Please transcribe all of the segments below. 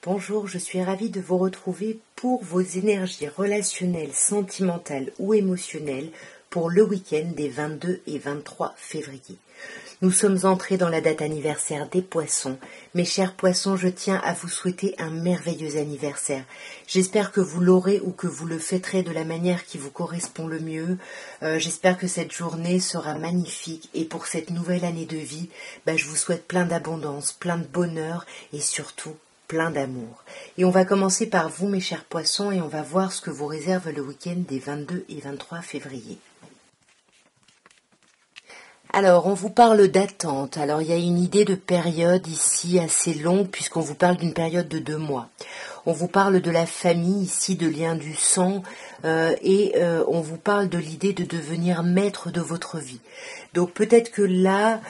Bonjour, je suis ravie de vous retrouver pour vos énergies relationnelles, sentimentales ou émotionnelles pour le week-end des 22 et 23 février. Nous sommes entrés dans la date anniversaire des poissons. Mes chers poissons, je tiens à vous souhaiter un merveilleux anniversaire. J'espère que vous l'aurez ou que vous le fêterez de la manière qui vous correspond le mieux. J'espère que cette journée sera magnifique et pour cette nouvelle année de vie, je vous souhaite plein d'abondance, plein de bonheur et surtout plein d'amour. Et on va commencer par vous, mes chers poissons, et on va voir ce que vous réserve le week-end des 22 et 23 février. Alors, on vous parle d'attente. Alors, il y a une idée de période ici assez longue puisqu'on vous parle d'une période de 2 mois. On vous parle de la famille ici, de liens du sang, et on vous parle de l'idée de devenir maître de votre vie. Donc peut-être que là,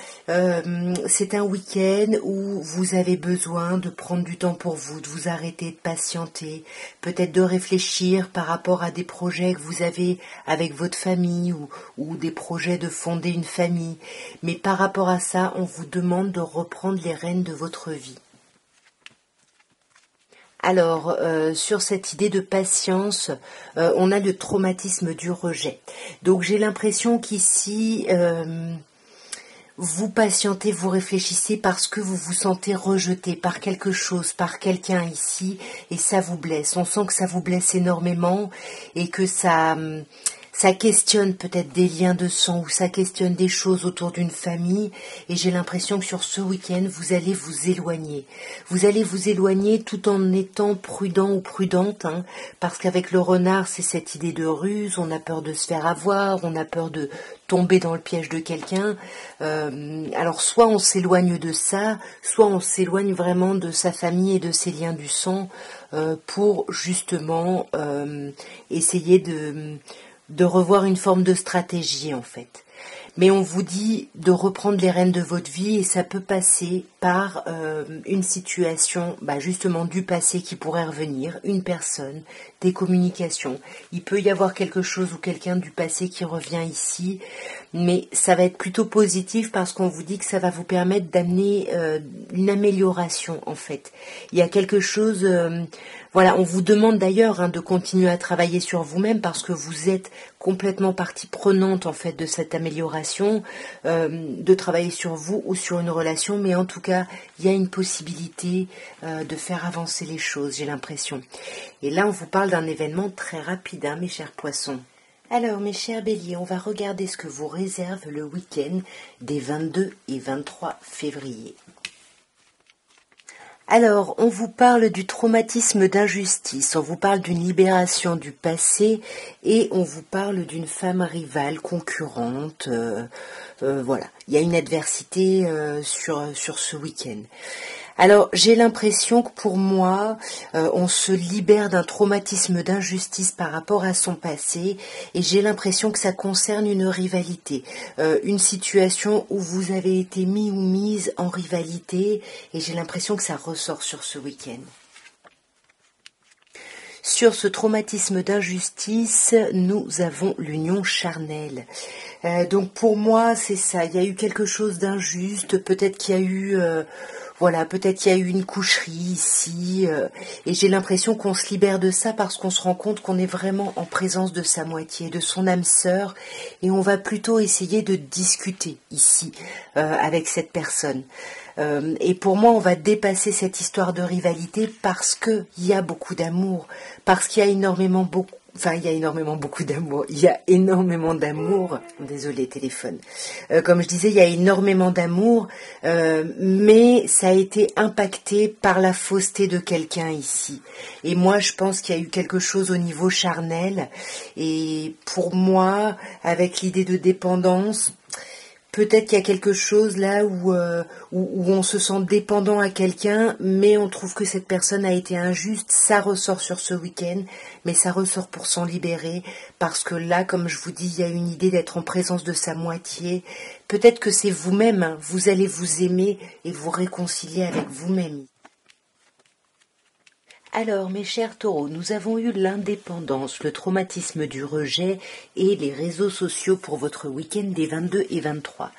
c'est un week-end où vous avez besoin de prendre du temps pour vous, de vous arrêter, de patienter, peut-être de réfléchir par rapport à des projets que vous avez avec votre famille ou des projets de fonder une famille. Mais par rapport à ça, on vous demande de reprendre les rênes de votre vie. Alors, sur cette idée de patience, on a le traumatisme du rejet. Donc j'ai l'impression qu'ici, vous patientez, vous réfléchissez parce que vous vous sentez rejeté par quelque chose, par quelqu'un ici, et ça vous blesse. On sent que ça vous blesse énormément et que ça questionne peut-être des liens de sang ou ça questionne des choses autour d'une famille et j'ai l'impression que sur ce week-end, vous allez vous éloigner. Vous allez vous éloigner tout en étant prudent ou prudente, parce qu'avec le renard, c'est cette idée de ruse, on a peur de se faire avoir, on a peur de tomber dans le piège de quelqu'un. Alors soit on s'éloigne de ça, soit on s'éloigne vraiment de sa famille et de ses liens du sang pour justement essayer de revoir une forme de stratégie en fait. Mais on vous dit de reprendre les rênes de votre vie et ça peut passer par une situation justement du passé qui pourrait revenir, une personne, des communications. Il peut y avoir quelque chose ou quelqu'un du passé qui revient ici, mais ça va être plutôt positif parce qu'on vous dit que ça va vous permettre d'amener une amélioration en fait. Il y a quelque chose... on vous demande d'ailleurs de continuer à travailler sur vous-même parce que vous êtes complètement partie prenante en fait de cette amélioration, de travailler sur vous ou sur une relation, mais en tout cas, il y a une possibilité de faire avancer les choses, j'ai l'impression. Et là, on vous parle d'un événement très rapide, mes chers poissons. Alors, mes chers béliers, on va regarder ce que vous réserve le week-end des 22 et 23 février. Alors, on vous parle du traumatisme d'injustice, on vous parle d'une libération du passé et on vous parle d'une femme rivale, concurrente. Il y a une adversité sur ce week-end. Alors, j'ai l'impression que pour moi, on se libère d'un traumatisme d'injustice par rapport à son passé et j'ai l'impression que ça concerne une rivalité, une situation où vous avez été mis ou mise en rivalité et j'ai l'impression que ça ressort sur ce week-end. Sur ce traumatisme d'injustice, nous avons l'union charnelle. Donc pour moi, c'est ça, il y a eu quelque chose d'injuste, peut-être qu'il y a eu... peut-être qu'il y a eu une coucherie ici, et j'ai l'impression qu'on se libère de ça parce qu'on se rend compte qu'on est vraiment en présence de sa moitié, de son âme sœur, et on va plutôt essayer de discuter ici avec cette personne. Et pour moi, on va dépasser cette histoire de rivalité parce qu'il y a beaucoup d'amour, parce qu'il y a énormément d'amour. Désolée, téléphone. Comme je disais, il y a énormément d'amour, mais ça a été impacté par la fausseté de quelqu'un ici. Et moi, je pense qu'il y a eu quelque chose au niveau charnel. Et pour moi, avec l'idée de dépendance, peut-être qu'il y a quelque chose là où on se sent dépendant à quelqu'un, mais on trouve que cette personne a été injuste. Ça ressort sur ce week-end, mais ça ressort pour s'en libérer, parce que là, comme je vous dis, il y a une idée d'être en présence de sa moitié. Peut-être que c'est vous-même, vous allez vous aimer et vous réconcilier avec vous-même. Alors, mes chers taureaux, nous avons eu l'indépendance, le traumatisme du rejet et les réseaux sociaux pour votre week-end des 22 et 23.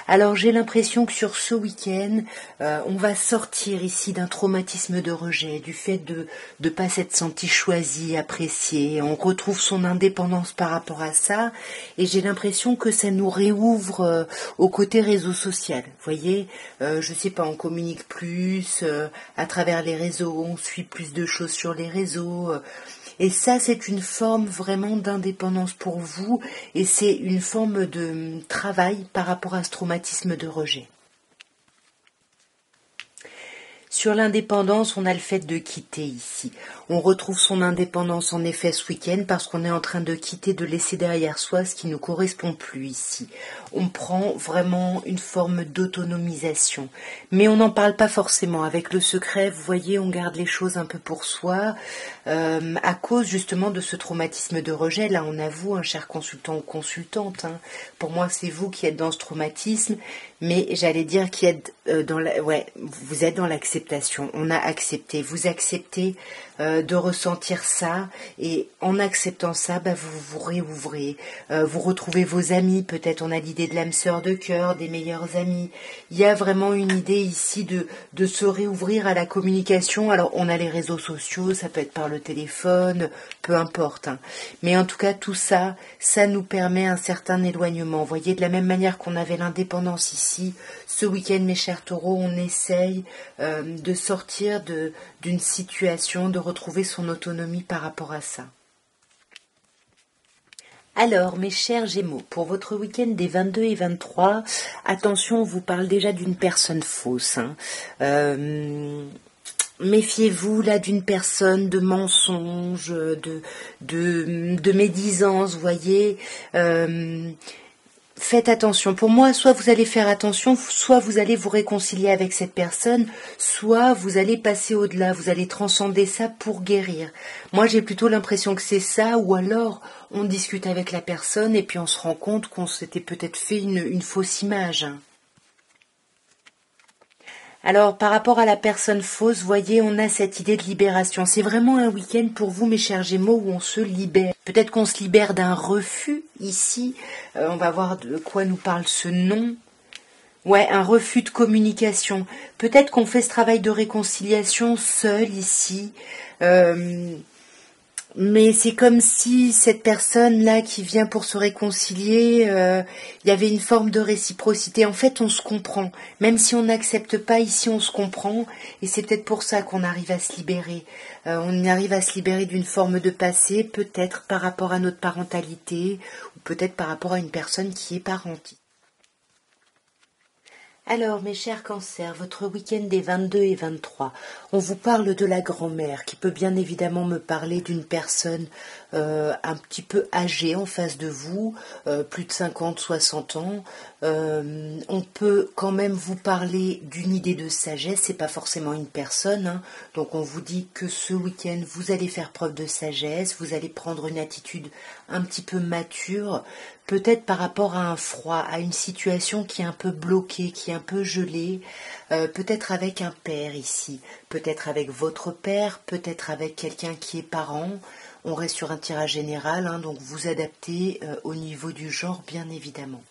Alors, j'ai l'impression que sur ce week-end, on va sortir ici d'un traumatisme de rejet, du fait de ne pas s'être senti choisi, apprécié. On retrouve son indépendance par rapport à ça et j'ai l'impression que ça nous réouvre au côté réseau social. Vous voyez, je sais pas, on communique plus à travers les réseaux, on suit plus de choses sur les réseaux. Et ça, c'est une forme vraiment d'indépendance pour vous et c'est une forme de travail par rapport à ce traumatisme de rejet. Sur l'indépendance, on a le fait de quitter ici. On retrouve son indépendance en effet ce week-end parce qu'on est en train de quitter, de laisser derrière soi ce qui ne nous correspond plus ici. On prend vraiment une forme d'autonomisation. Mais on n'en parle pas forcément. Avec le secret, vous voyez, on garde les choses un peu pour soi à cause justement de ce traumatisme de rejet. Là, on avoue, un cher consultant ou consultante, hein, pour moi, c'est vous qui êtes dans ce traumatisme, mais j'allais dire qui êtes vous êtes dans l'acceptation. On a accepté. Vous acceptez de ressentir ça et en acceptant ça, vous vous réouvrez. Vous retrouvez vos amis. Peut-être on a l'idée de l'âme sœur de cœur, des meilleurs amis. Il y a vraiment une idée ici de se réouvrir à la communication. Alors on a les réseaux sociaux, ça peut être par le téléphone, peu importe. Hein. Mais en tout cas tout ça, ça nous permet un certain éloignement. Vous voyez, de la même manière qu'on avait l'indépendance ici, ce week-end mes chers taureaux, on essaye de sortir d'une situation, de retrouver son autonomie par rapport à ça. Alors, mes chers Gémeaux, pour votre week-end des 22 et 23, attention, on vous parle déjà d'une personne fausse. Hein. Méfiez-vous là d'une personne de mensonge, de médisance, vous voyez. Faites attention. Pour moi, soit vous allez faire attention, soit vous allez vous réconcilier avec cette personne, soit vous allez passer au-delà, vous allez transcender ça pour guérir. Moi, j'ai plutôt l'impression que c'est ça, ou alors on discute avec la personne et puis on se rend compte qu'on s'était peut-être fait une fausse image. Alors, par rapport à la personne fausse, voyez, on a cette idée de libération. C'est vraiment un week-end pour vous, mes chers Gémeaux, où on se libère. Peut-être qu'on se libère d'un refus, ici. On va voir de quoi nous parle ce nom. Ouais, un refus de communication. Peut-être qu'on fait ce travail de réconciliation seul, ici. Mais c'est comme si cette personne-là qui vient pour se réconcilier, il y avait une forme de réciprocité. En fait, on se comprend. Même si on n'accepte pas, ici, on se comprend. Et c'est peut-être pour ça qu'on arrive à se libérer. On arrive à se libérer d'une forme de passé, peut-être par rapport à notre parentalité, ou peut-être par rapport à une personne qui est parente. Alors, mes chers cancers, votre week-end des 22 et 23, on vous parle de la grand-mère qui peut bien évidemment me parler d'une personne un petit peu âgée en face de vous, plus de 50, 60 ans. On peut quand même vous parler d'une idée de sagesse, c'est pas forcément une personne, hein. Donc on vous dit que ce week-end vous allez faire preuve de sagesse, vous allez prendre une attitude un petit peu mature, peut-être par rapport à un froid, à une situation qui est un peu bloquée, qui est un peu gelée, peut-être avec un père ici, peut-être avec votre père, peut-être avec quelqu'un qui est parent. On reste sur un tirage général, hein, donc vous adaptez au niveau du genre, bien évidemment.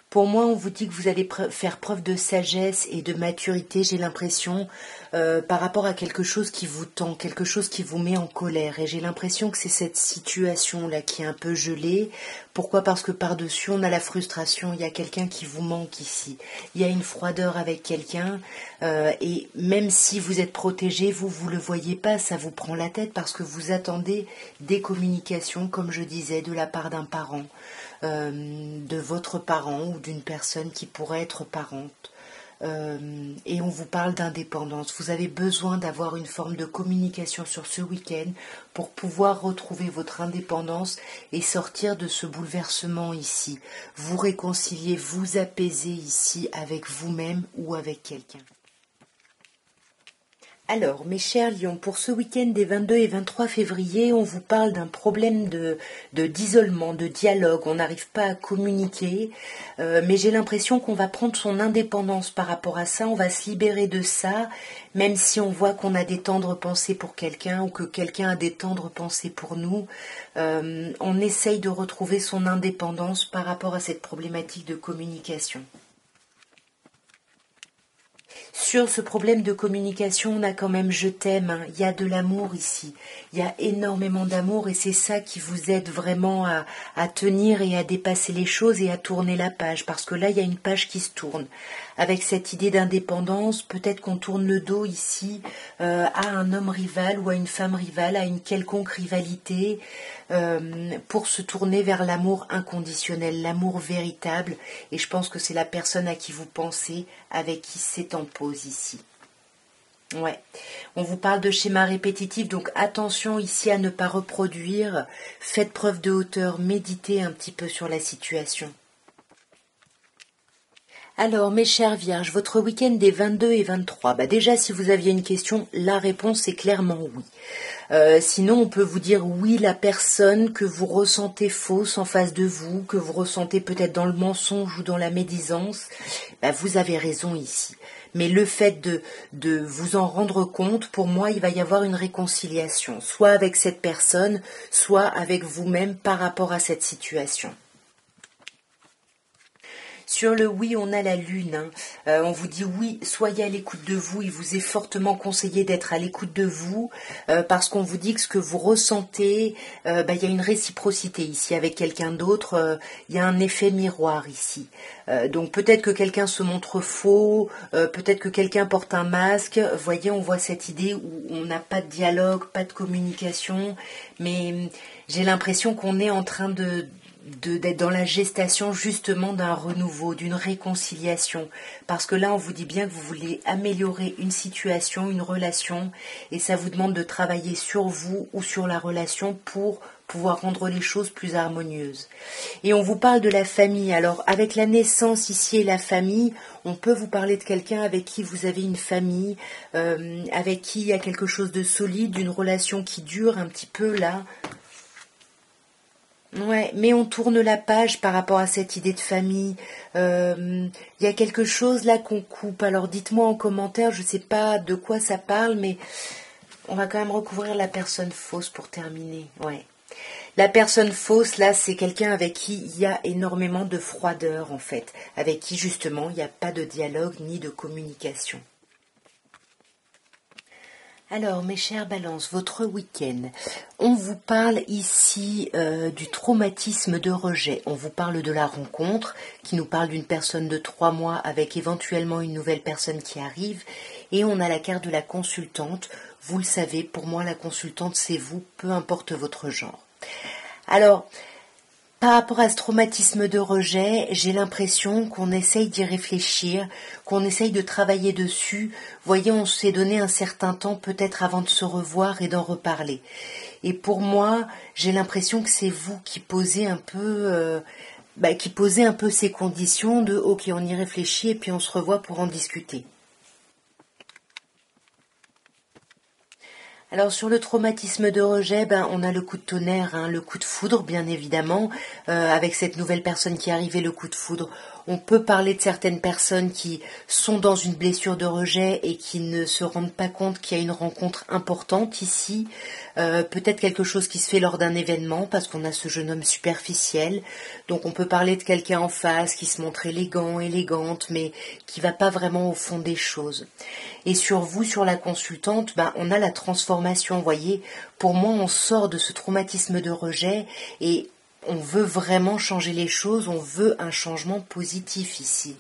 Pour moi, on vous dit que vous allez faire preuve de sagesse et de maturité, j'ai l'impression, par rapport à quelque chose qui vous tend, quelque chose qui vous met en colère. Et j'ai l'impression que c'est cette situation-là qui est un peu gelée. Pourquoi ? Parce que par-dessus, on a la frustration. Il y a quelqu'un qui vous manque ici. Il y a une froideur avec quelqu'un. Et même si vous êtes protégé, vous le voyez pas, ça vous prend la tête parce que vous attendez des communications, comme je disais, de la part d'un parent. De votre parent ou d'une personne qui pourrait être parente. Et on vous parle d'indépendance. Vous avez besoin d'avoir une forme de communication sur ce week-end pour pouvoir retrouver votre indépendance et sortir de ce bouleversement ici. Vous réconcilier, vous apaiser ici avec vous-même ou avec quelqu'un. Alors, mes chers lions, pour ce week-end des 22 et 23 février, on vous parle d'un problème d'isolement, de dialogue. On n'arrive pas à communiquer, mais j'ai l'impression qu'on va prendre son indépendance par rapport à ça. On va se libérer de ça, même si on voit qu'on a des tendres pensées pour quelqu'un ou que quelqu'un a des tendres pensées pour nous. On essaye de retrouver son indépendance par rapport à cette problématique de communication. Sur ce problème de communication, on a quand même je t'aime, hein. Il y a de l'amour ici, il y a énormément d'amour et c'est ça qui vous aide vraiment à tenir et à dépasser les choses et à tourner la page, parce que là il y a une page qui se tourne. Avec cette idée d'indépendance, peut-être qu'on tourne le dos ici à un homme rival ou à une femme rivale, à une quelconque rivalité, pour se tourner vers l'amour inconditionnel, l'amour véritable, et je pense que c'est la personne à qui vous pensez, avec qui c'est en pause ici. Ouais, on vous parle de schéma répétitif, donc attention ici à ne pas reproduire, faites preuve de hauteur, méditez un petit peu sur la situation. Alors, mes chères vierges, votre week-end des 22 et 23, déjà si vous aviez une question, la réponse est clairement oui. Sinon, on peut vous dire oui, la personne que vous ressentez fausse en face de vous, que vous ressentez peut-être dans le mensonge ou dans la médisance, vous avez raison ici. Mais le fait de vous en rendre compte, pour moi, il va y avoir une réconciliation, soit avec cette personne, soit avec vous-même par rapport à cette situation. Sur le oui, on a la lune. On vous dit oui, soyez à l'écoute de vous. Il vous est fortement conseillé d'être à l'écoute de vous parce qu'on vous dit que ce que vous ressentez, il y a une réciprocité ici avec quelqu'un d'autre. Il y a un effet miroir ici. Donc peut-être que quelqu'un se montre faux, peut-être que quelqu'un porte un masque. Voyez, on voit cette idée où on n'a pas de dialogue, pas de communication, mais j'ai l'impression qu'on est en train d'être dans la gestation justement d'un renouveau, d'une réconciliation. Parce que là, on vous dit bien que vous voulez améliorer une situation, une relation, et ça vous demande de travailler sur vous ou sur la relation pour pouvoir rendre les choses plus harmonieuses. Et on vous parle de la famille. Alors, avec la naissance ici et la famille, on peut vous parler de quelqu'un avec qui vous avez une famille, avec qui il y a quelque chose de solide, une relation qui dure un petit peu là. Ouais, mais on tourne la page par rapport à cette idée de famille. Il y a quelque chose là qu'on coupe. Alors dites-moi en commentaire, je ne sais pas de quoi ça parle, mais on va quand même recouvrir la personne fausse pour terminer. Ouais. La personne fausse, là, c'est quelqu'un avec qui il y a énormément de froideur, en fait. Avec qui, justement, il n'y a pas de dialogue ni de communication. Alors, mes chères balances, votre week-end, on vous parle ici du traumatisme de rejet. On vous parle de la rencontre, qui nous parle d'une personne de 3 mois avec éventuellement une nouvelle personne qui arrive. Et on a la carte de la consultante. Vous le savez, pour moi, la consultante, c'est vous, peu importe votre genre. Alors, par rapport à ce traumatisme de rejet, j'ai l'impression qu'on essaye d'y réfléchir, qu'on essaye de travailler dessus. Voyez, on s'est donné un certain temps peut-être avant de se revoir et d'en reparler. Et pour moi, j'ai l'impression que c'est vous qui posez un peu, ces conditions de ok, on y réfléchit et puis on se revoit pour en discuter. Alors sur le traumatisme de rejet, on a le coup de tonnerre, le coup de foudre bien évidemment, avec cette nouvelle personne qui est arrivée, le coup de foudre. On peut parler de certaines personnes qui sont dans une blessure de rejet et qui ne se rendent pas compte qu'il y a une rencontre importante ici, peut-être quelque chose qui se fait lors d'un événement parce qu'on a ce jeune homme superficiel. Donc on peut parler de quelqu'un en face qui se montre élégant, élégante, mais qui va pas vraiment au fond des choses. Et sur vous, sur la consultante, on a la transformation, voyez. Pour moi, on sort de ce traumatisme de rejet et on veut vraiment changer les choses, on veut un changement positif ici.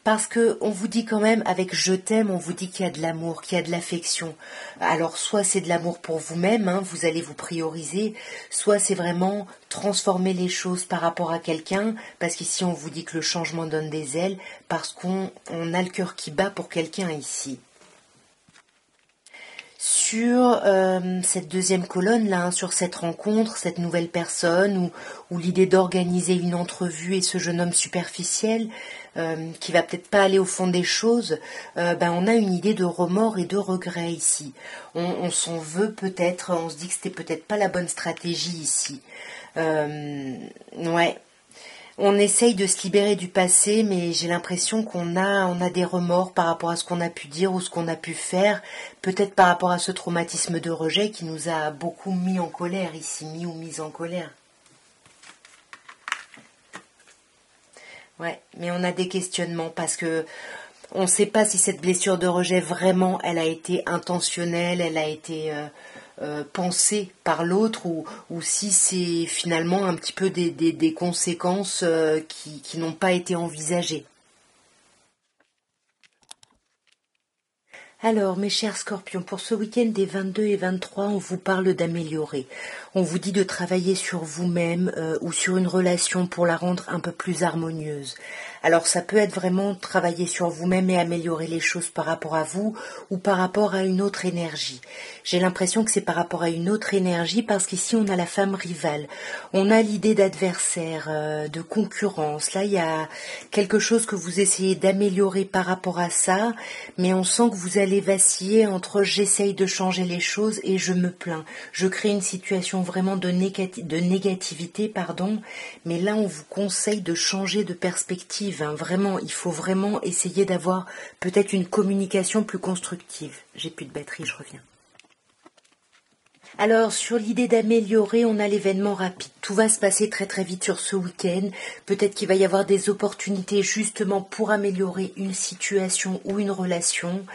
Parce que on vous dit quand même, avec je t'aime, on vous dit qu'il y a de l'amour, qu'il y a de l'affection. Alors soit c'est de l'amour pour vous-même, vous allez vous prioriser, soit c'est vraiment transformer les choses par rapport à quelqu'un, parce qu'ici on vous dit que le changement donne des ailes, parce qu'on a le cœur qui bat pour quelqu'un ici. Sur cette deuxième colonne là, sur cette rencontre, cette nouvelle personne, ou l'idée d'organiser une entrevue et ce jeune homme superficiel, qui va peut-être pas aller au fond des choses, on a une idée de remords et de regret ici. On s'en veut peut-être, on se dit que c'était peut-être pas la bonne stratégie ici. Ouais. On essaye de se libérer du passé, mais j'ai l'impression qu'on a des remords par rapport à ce qu'on a pu dire ou ce qu'on a pu faire, peut-être par rapport à ce traumatisme de rejet qui nous a beaucoup mis en colère ici, mis ou mise en colère. Ouais, mais on a des questionnements parce que on ne sait pas si cette blessure de rejet vraiment, elle a été intentionnelle, elle a été pensée par l'autre ou si c'est finalement un petit peu des conséquences qui n'ont pas été envisagées. Alors, mes chers scorpions, pour ce week-end des 22 et 23, on vous parle d'améliorer. On vous dit de travailler sur vous-même ou sur une relation pour la rendre un peu plus harmonieuse. Alors, ça peut être vraiment travailler sur vous-même et améliorer les choses par rapport à vous ou par rapport à une autre énergie. J'ai l'impression que c'est par rapport à une autre énergie parce qu'ici, on a la femme rivale. On a l'idée d'adversaire, de concurrence. Là, il y a quelque chose que vous essayez d'améliorer par rapport à ça, mais on sent que vous allez vaciller entre j'essaye de changer les choses et je me plains. Je crée une situation vraiment de négativité, mais là on vous conseille de changer de perspective. Vraiment, il faut vraiment essayer d'avoir peut-être une communication plus constructive. J'ai plus de batterie, je reviens. Alors, sur l'idée d'améliorer, on a l'événement rapide. Tout va se passer très très vite sur ce week-end. Peut-être qu'il va y avoir des opportunités justement pour améliorer une situation ou une relation.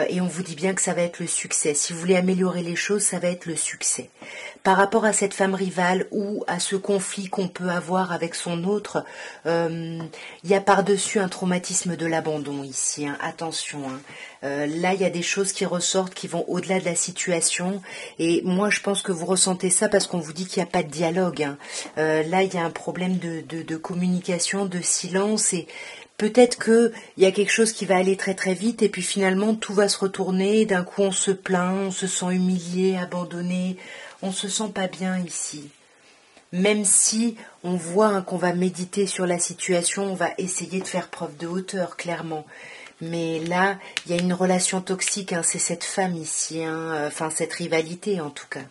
Et on vous dit bien que ça va être le succès. Si vous voulez améliorer les choses, ça va être le succès. Par rapport à cette femme rivale ou à ce conflit qu'on peut avoir avec son autre, il y a par-dessus un traumatisme de l'abandon ici. Attention. Là, il y a des choses qui ressortent qui vont au-delà de la situation. Et moi, je pense que vous ressentez ça parce qu'on vous dit qu'il n'y a pas de dialogue. Là, il y a un problème de communication, de silence et peut-être qu'il y a quelque chose qui va aller très très vite et puis finalement tout va se retourner. D'un coup, on se plaint, on se sent humilié, abandonné. On se sent pas bien ici. Même si on voit qu'on va méditer sur la situation, on va essayer de faire preuve de hauteur, clairement. Mais là, il y a une relation toxique, c'est cette femme ici, enfin cette rivalité en tout cas.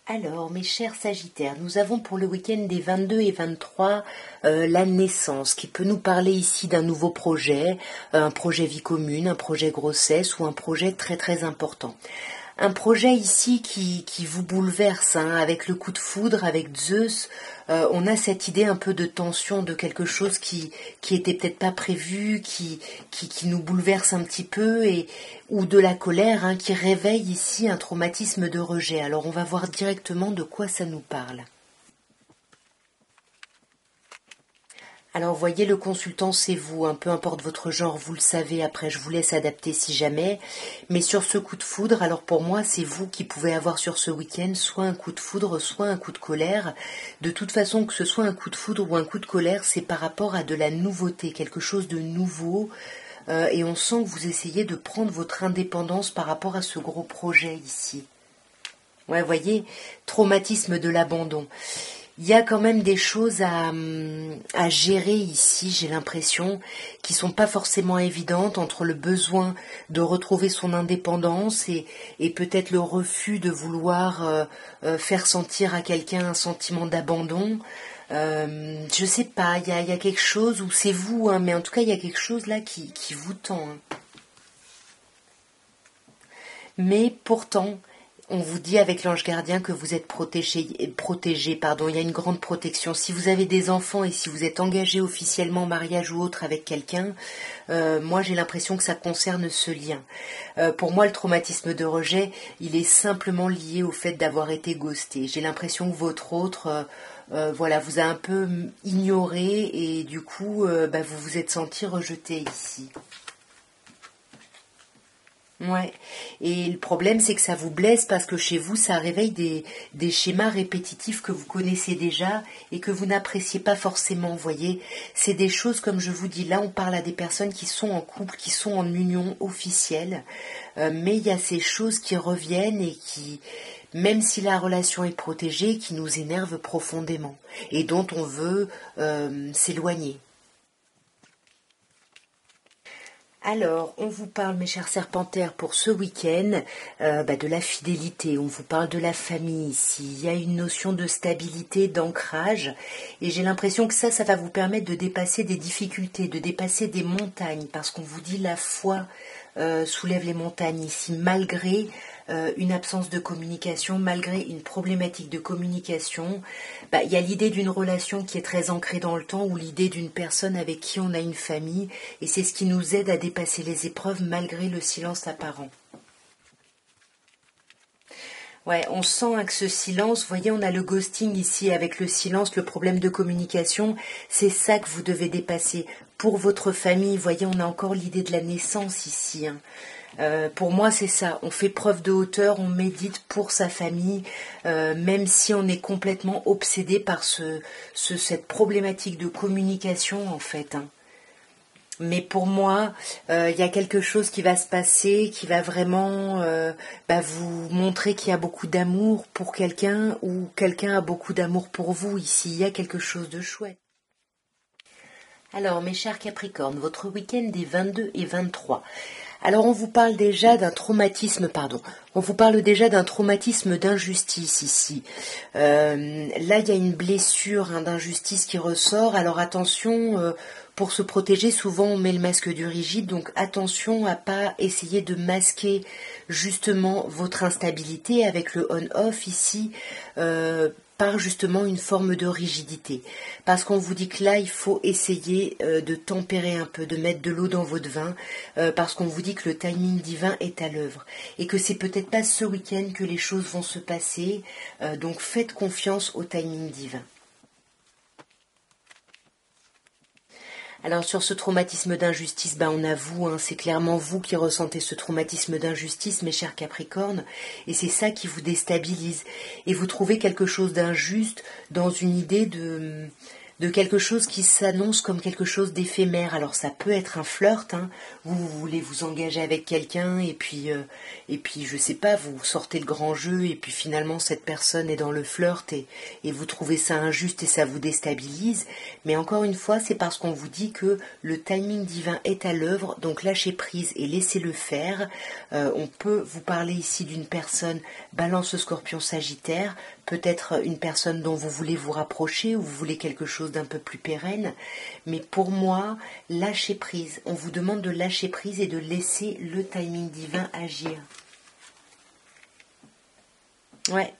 Alors, mes chers Sagittaires, nous avons pour le week-end des 22 et 23 la naissance, qui peut nous parler ici d'un nouveau projet, un projet vie commune, un projet grossesse ou un projet très très important. Un projet ici qui vous bouleverse, avec le coup de foudre, avec Zeus, on a cette idée un peu de tension, de quelque chose qui était peut-être pas prévu, qui nous bouleverse un petit peu, ou de la colère, qui réveille ici un traumatisme de rejet. Alors on va voir directement de quoi ça nous parle. Alors, voyez, le consultant, c'est vous, peu importe votre genre, vous le savez, après je vous laisse adapter si jamais, mais sur ce coup de foudre, alors pour moi, c'est vous qui pouvez avoir sur ce week-end soit un coup de foudre, soit un coup de colère. De toute façon, que ce soit un coup de foudre ou un coup de colère, c'est par rapport à de la nouveauté, quelque chose de nouveau, et on sent que vous essayez de prendre votre indépendance par rapport à ce gros projet ici. Ouais, voyez, traumatisme de l'abandon. Il y a quand même des choses à gérer ici, j'ai l'impression, qui sont pas forcément évidentes entre le besoin de retrouver son indépendance et peut-être le refus de vouloir faire sentir à quelqu'un un sentiment d'abandon. Je sais pas, il y a quelque chose où c'est vous, mais en tout cas il y a quelque chose là qui vous tend. Mais pourtant, on vous dit avec l'ange gardien que vous êtes protégé, il y a une grande protection. Si vous avez des enfants et si vous êtes engagé officiellement en mariage ou autre avec quelqu'un, moi j'ai l'impression que ça concerne ce lien. Pour moi, le traumatisme de rejet, il est simplement lié au fait d'avoir été ghosté. J'ai l'impression que votre autre, vous a un peu ignoré et du coup, vous vous êtes senti rejeté ici. Ouais. Et le problème, c'est que ça vous blesse parce que chez vous, ça réveille des schémas répétitifs que vous connaissez déjà et que vous n'appréciez pas forcément, vous voyez. C'est des choses, comme je vous dis, là, on parle à des personnes qui sont en couple, qui sont en union officielle, mais il y a ces choses qui reviennent et même si la relation est protégée, qui nous énerve profondément et dont on veut s'éloigner. Alors, on vous parle, mes chers serpentaires, pour ce week-end, de la fidélité. On vous parle de la famille ici. Il y a une notion de stabilité, d'ancrage. Et j'ai l'impression que ça va vous permettre de dépasser des difficultés, de dépasser des montagnes. Parce qu'on vous dit la foi soulève les montagnes ici, malgré une absence de communication, malgré une problématique de communication. Il y a l'idée d'une relation qui est très ancrée dans le temps, ou l'idée d'une personne avec qui on a une famille, et c'est ce qui nous aide à dépasser les épreuves malgré le silence apparent. Ouais, on sent que ce silence, vous voyez, on a le ghosting ici avec le silence, le problème de communication, c'est ça que vous devez dépasser. Pour votre famille, vous voyez, on a encore l'idée de la naissance ici. Pour moi, c'est ça. On fait preuve de hauteur, on médite pour sa famille, même si on est complètement obsédé par cette problématique de communication, en fait. Mais pour moi, il y a quelque chose qui va se passer, qui va vraiment vous montrer qu'il y a beaucoup d'amour pour quelqu'un, ou quelqu'un a beaucoup d'amour pour vous. Ici, il y a quelque chose de chouette. Alors, mes chers Capricornes, votre week-end est 22 et 23. Alors, on vous parle déjà d'un traumatisme, d'injustice ici. Là, il y a une blessure d'injustice qui ressort. Alors, attention, pour se protéger, souvent on met le masque du rigide. Donc, attention à pas essayer de masquer justement votre instabilité avec le on-off ici. Par justement une forme de rigidité. Parce qu'on vous dit que là, il faut essayer de tempérer un peu, de mettre de l'eau dans votre vin, parce qu'on vous dit que le timing divin est à l'œuvre. Et que c'est peut-être pas ce week-end que les choses vont se passer, donc faites confiance au timing divin. Alors sur ce traumatisme d'injustice, on a vous, c'est clairement vous qui ressentez ce traumatisme d'injustice, mes chers Capricornes, et c'est ça qui vous déstabilise. Et vous trouvez quelque chose d'injuste dans une idée de quelque chose qui s'annonce comme quelque chose d'éphémère. Alors ça peut être un flirt, vous voulez vous engager avec quelqu'un et puis je sais pas, vous sortez le grand jeu et puis finalement cette personne est dans le flirt et vous trouvez ça injuste et ça vous déstabilise. Mais encore une fois, c'est parce qu'on vous dit que le timing divin est à l'œuvre, donc lâchez prise et laissez-le faire. On peut vous parler ici d'une personne Balance, Scorpion, Sagittaire, peut-être une personne dont vous voulez vous rapprocher ou vous voulez quelque chose d'un peu plus pérenne. Mais pour moi, lâchez prise. On vous demande de lâcher prise et de laisser le timing divin agir. Ouais,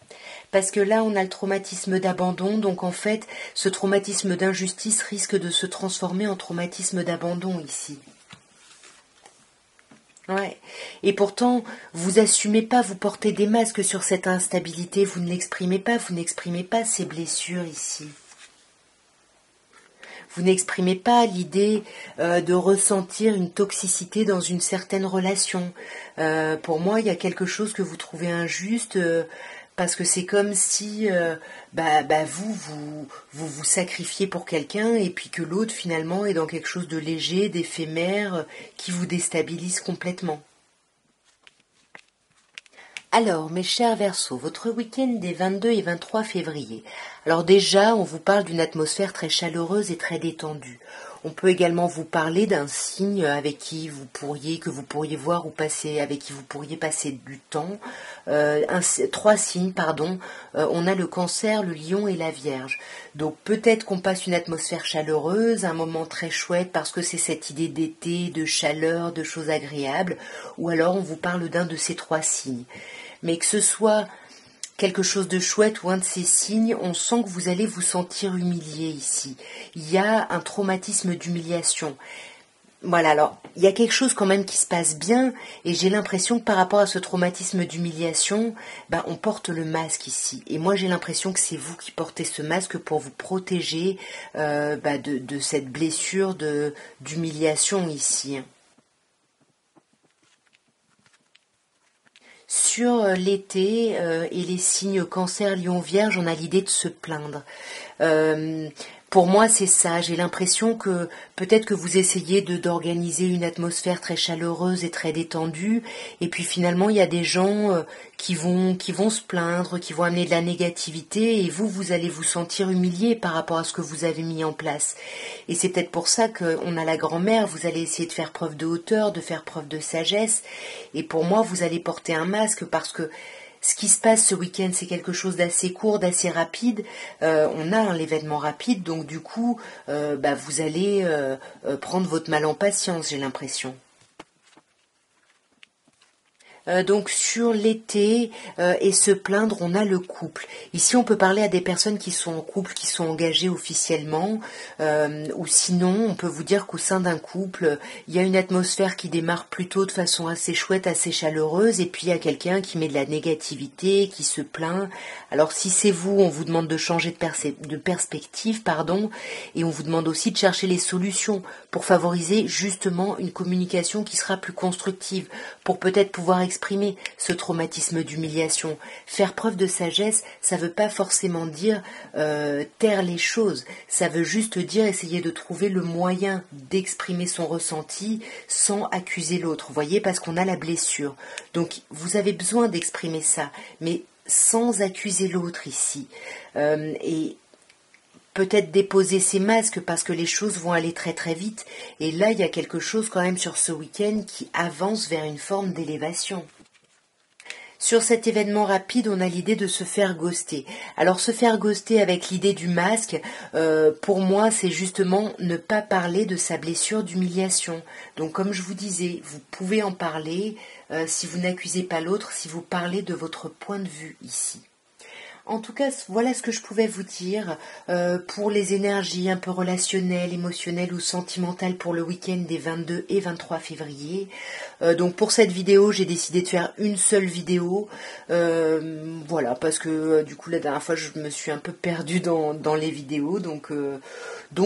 parce que là, on a le traumatisme d'abandon. Donc en fait, ce traumatisme d'injustice risque de se transformer en traumatisme d'abandon ici. Ouais. Et pourtant, vous assumez pas, vous portez des masques sur cette instabilité, vous ne l'exprimez pas, vous n'exprimez pas ces blessures ici. Vous n'exprimez pas l'idée de ressentir une toxicité dans une certaine relation. Pour moi, il y a quelque chose que vous trouvez injuste parce que c'est comme si vous sacrifiez pour quelqu'un et puis que l'autre finalement est dans quelque chose de léger, d'éphémère, qui vous déstabilise complètement. Alors, mes chers Verseaux, votre week-end des 22 et 23 février. Alors déjà, on vous parle d'une atmosphère très chaleureuse et très détendue. On peut également vous parler d'un signe avec qui que vous pourriez voir ou passer, avec qui vous pourriez passer du temps. Trois signes, pardon. On a le Cancer, le Lion et la Vierge. Donc peut-être qu'on passe une atmosphère chaleureuse, un moment très chouette parce que c'est cette idée d'été, de chaleur, de choses agréables. Ou alors on vous parle d'un de ces trois signes. Mais que ce soit quelque chose de chouette ou un de ces signes, on sent que vous allez vous sentir humilié ici. Il y a un traumatisme d'humiliation. Voilà, alors il y a quelque chose quand même qui se passe bien et j'ai l'impression que par rapport à ce traumatisme d'humiliation, on porte le masque ici. Et moi j'ai l'impression que c'est vous qui portez ce masque pour vous protéger de cette blessure d'humiliation ici. Sur l'été et les signes Cancer, Lion, Vierge, on a l'idée de se plaindre. Pour moi, c'est ça. J'ai l'impression que peut-être que vous essayez d'organiser une atmosphère très chaleureuse et très détendue, et puis finalement, il y a des gens qui vont se plaindre, qui vont amener de la négativité, et vous allez vous sentir humilié par rapport à ce que vous avez mis en place. Et c'est peut-être pour ça qu'on a la grand-mère. Vous allez essayer de faire preuve de hauteur, de faire preuve de sagesse, et pour moi, vous allez porter un masque parce que ce qui se passe ce week-end, c'est quelque chose d'assez court, d'assez rapide. On a l'événement rapide, donc du coup, vous allez prendre votre mal en patience, j'ai l'impression. Donc sur l'été et se plaindre, on a le couple. Ici, on peut parler à des personnes qui sont en couple, qui sont engagées officiellement, ou sinon, on peut vous dire qu'au sein d'un couple, il y a une atmosphère qui démarre plutôt de façon assez chouette, assez chaleureuse, et puis il y a quelqu'un qui met de la négativité, qui se plaint. Alors si c'est vous, on vous demande de changer de perspective, pardon, et on vous demande aussi de chercher les solutions pour favoriser justement une communication qui sera plus constructive, pour peut-être pouvoir exprimer ce traumatisme d'humiliation. Faire preuve de sagesse, ça veut pas forcément dire taire les choses, ça veut juste dire essayer de trouver le moyen d'exprimer son ressenti sans accuser l'autre, vous voyez, parce qu'on a la blessure. Donc vous avez besoin d'exprimer ça, mais sans accuser l'autre ici. Et peut-être déposer ses masques parce que les choses vont aller très très vite. Et là, il y a quelque chose quand même sur ce week-end qui avance vers une forme d'élévation. Sur cet événement rapide, on a l'idée de se faire ghoster. Alors se faire ghoster avec l'idée du masque, pour moi, c'est justement ne pas parler de sa blessure d'humiliation. Donc comme je vous disais, vous pouvez en parler si vous n'accusez pas l'autre, si vous parlez de votre point de vue ici. En tout cas, voilà ce que je pouvais vous dire pour les énergies un peu relationnelles, émotionnelles ou sentimentales pour le week-end des 22 et 23 février. Donc pour cette vidéo, j'ai décidé de faire une seule vidéo. Voilà, parce que du coup la dernière fois, je me suis un peu perdue dans les vidéos. Donc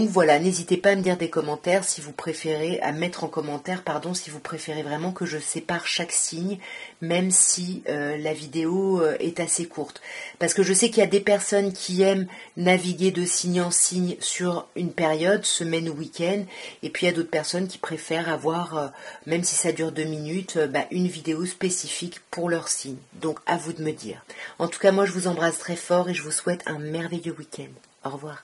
voilà, n'hésitez pas à me dire des commentaires si vous préférez, à mettre en commentaire, pardon, si vous préférez vraiment que je sépare chaque signe, même si la vidéo est assez courte. Parce que je sais qu'il y a des personnes qui aiment naviguer de signe en signe sur une période, semaine ou week-end, et puis il y a d'autres personnes qui préfèrent avoir, même si ça dure 2 minutes, une vidéo spécifique pour leur signe. Donc à vous de me dire. En tout cas, moi je vous embrasse très fort et je vous souhaite un merveilleux week-end. Au revoir.